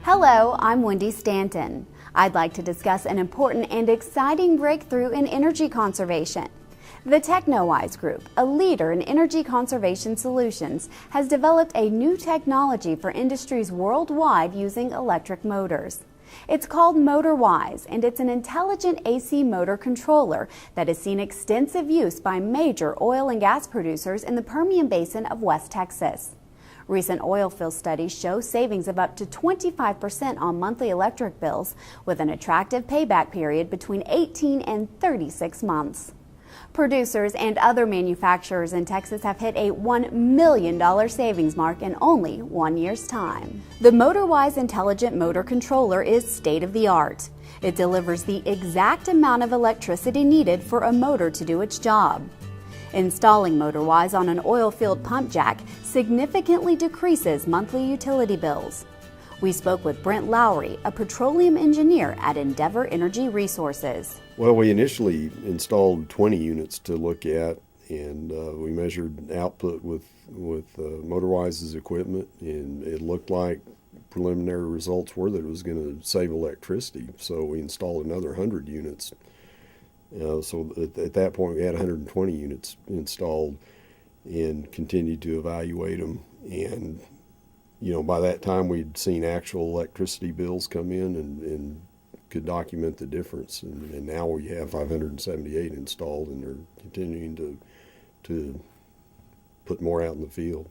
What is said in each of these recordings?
Hello, I'm Wendy Stanton. I'd like to discuss an important and exciting breakthrough in energy conservation. The MotorWise Group, a leader in energy conservation solutions, has developed a new technology for industries worldwide using electric motors. It's called MotorWise, and it's an intelligent AC motor controller that has seen extensive use by major oil and gas producers in the Permian Basin of West Texas. Recent oil field studies show savings of up to 25% on monthly electric bills, with an attractive payback period between 18 and 36 months. Producers and other manufacturers in Texas have hit a $1 million savings mark in only 1 year's time. The MotorWise Intelligent Motor Controller is state-of-the-art. It delivers the exact amount of electricity needed for a motor to do its job. Installing MotorWise on an oil field pump jack significantly decreases monthly utility bills. We spoke with Brent Lowry, a petroleum engineer at Endeavor Energy Resources. Well, we initially installed 20 units to look at, and we measured output with MotorWise's equipment, and it looked like preliminary results were that it was going to save electricity. So we installed another 100 units. So at that point, we had 120 units installed and continued to evaluate them. And, by that time, we'd seen actual electricity bills come in and could document the difference. And now we have 578 installed, and they're continuing to put more out in the field.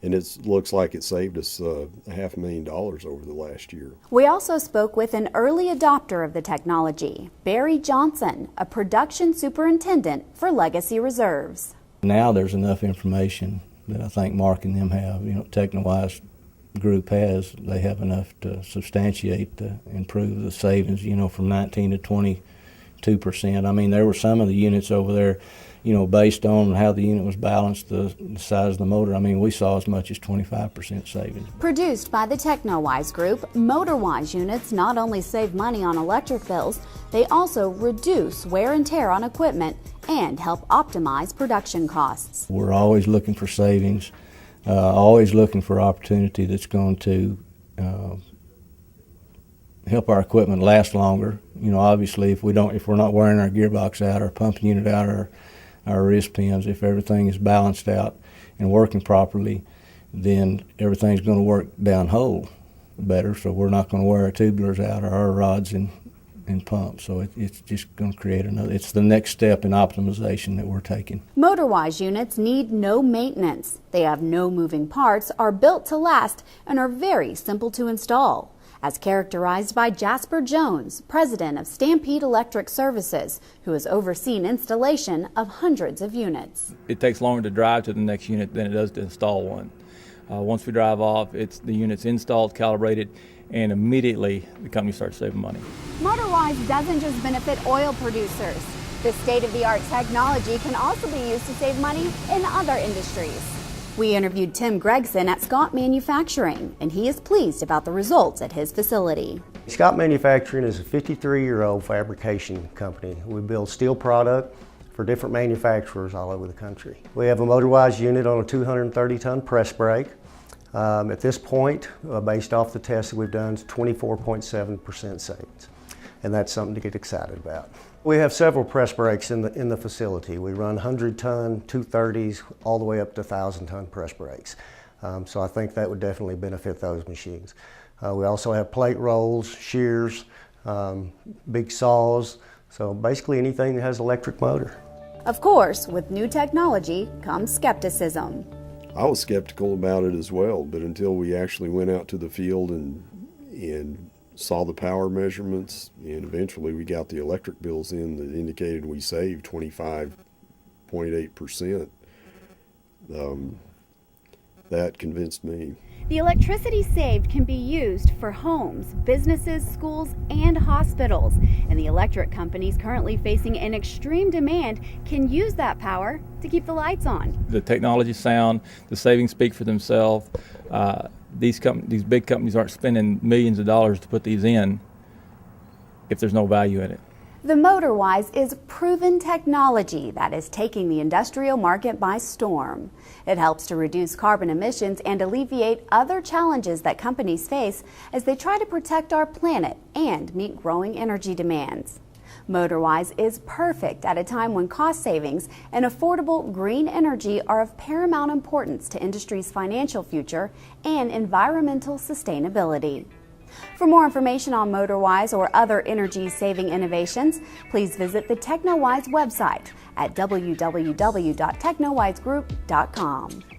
And it looks like it saved us $500,000 over the last year. We also spoke with an early adopter of the technology, Barry Johnson, a production superintendent for Legacy Reserves. Now there's enough information that I think Mark and them have. MotorWise Group has. They have enough to substantiate improve the savings. From 19 to 22%. I mean, there were some of the units over there, based on how the unit was balanced, the size of the motor, we saw as much as 25% savings. Produced by the MotorWise Group, MotorWise units not only save money on electric bills, they also reduce wear and tear on equipment and help optimize production costs. We're always looking for savings, always looking for opportunity that's going to help our equipment last longer. Obviously, if we're not wearing our gearbox out, our pumping unit out, our wrist pins, if everything is balanced out and working properly, then everything's going to work downhole better. So we're not going to wear our tubulars out or our rods and pumps. So it's just going to create it's the next step in optimization that we're taking. MotorWise units need no maintenance. They have no moving parts, are built to last, and are very simple to install, as characterized by Jasper Jones, president of Stampede Electric Services, who has overseen installation of hundreds of units. It takes longer to drive to the next unit than it does to install one. Once we drive off, the unit's installed, calibrated, and immediately the company starts saving money. MotorWise doesn't just benefit oil producers. This state-of-the-art technology can also be used to save money in other industries. We interviewed Tim Gregson at Scott Manufacturing, and he is pleased about the results at his facility. Scott Manufacturing is a 53-year-old fabrication company. We build steel product for different manufacturers all over the country. We have a MotorWise unit on a 230-ton press brake. At this point, based off the tests that we've done, it's 24.7% savings, and that's something to get excited about. We have several press brakes in the facility. We run 100-ton, 230s, all the way up to 1,000-ton press brakes. So I think that would definitely benefit those machines. We also have plate rolls, shears, big saws, so basically anything that has electric motor. Of course, with new technology comes skepticism. I was skeptical about it as well, but until we actually went out to the field and saw the power measurements, and eventually we got the electric bills in that indicated we saved 25.8%. That convinced me. The electricity saved can be used for homes, businesses, schools, and hospitals. And the electric companies currently facing an extreme demand can use that power to keep the lights on. The technology's sound, the savings speak for themselves. These big companies aren't spending millions of dollars to put these in if there's no value in it. The MotorWise is proven technology that is taking the industrial market by storm. It helps to reduce carbon emissions and alleviate other challenges that companies face as they try to protect our planet and meet growing energy demands. MotorWise is perfect at a time when cost savings and affordable green energy are of paramount importance to industry's financial future and environmental sustainability. For more information on MotorWise or other energy-saving innovations, please visit the TechnoWise website at www.technowisegroup.com.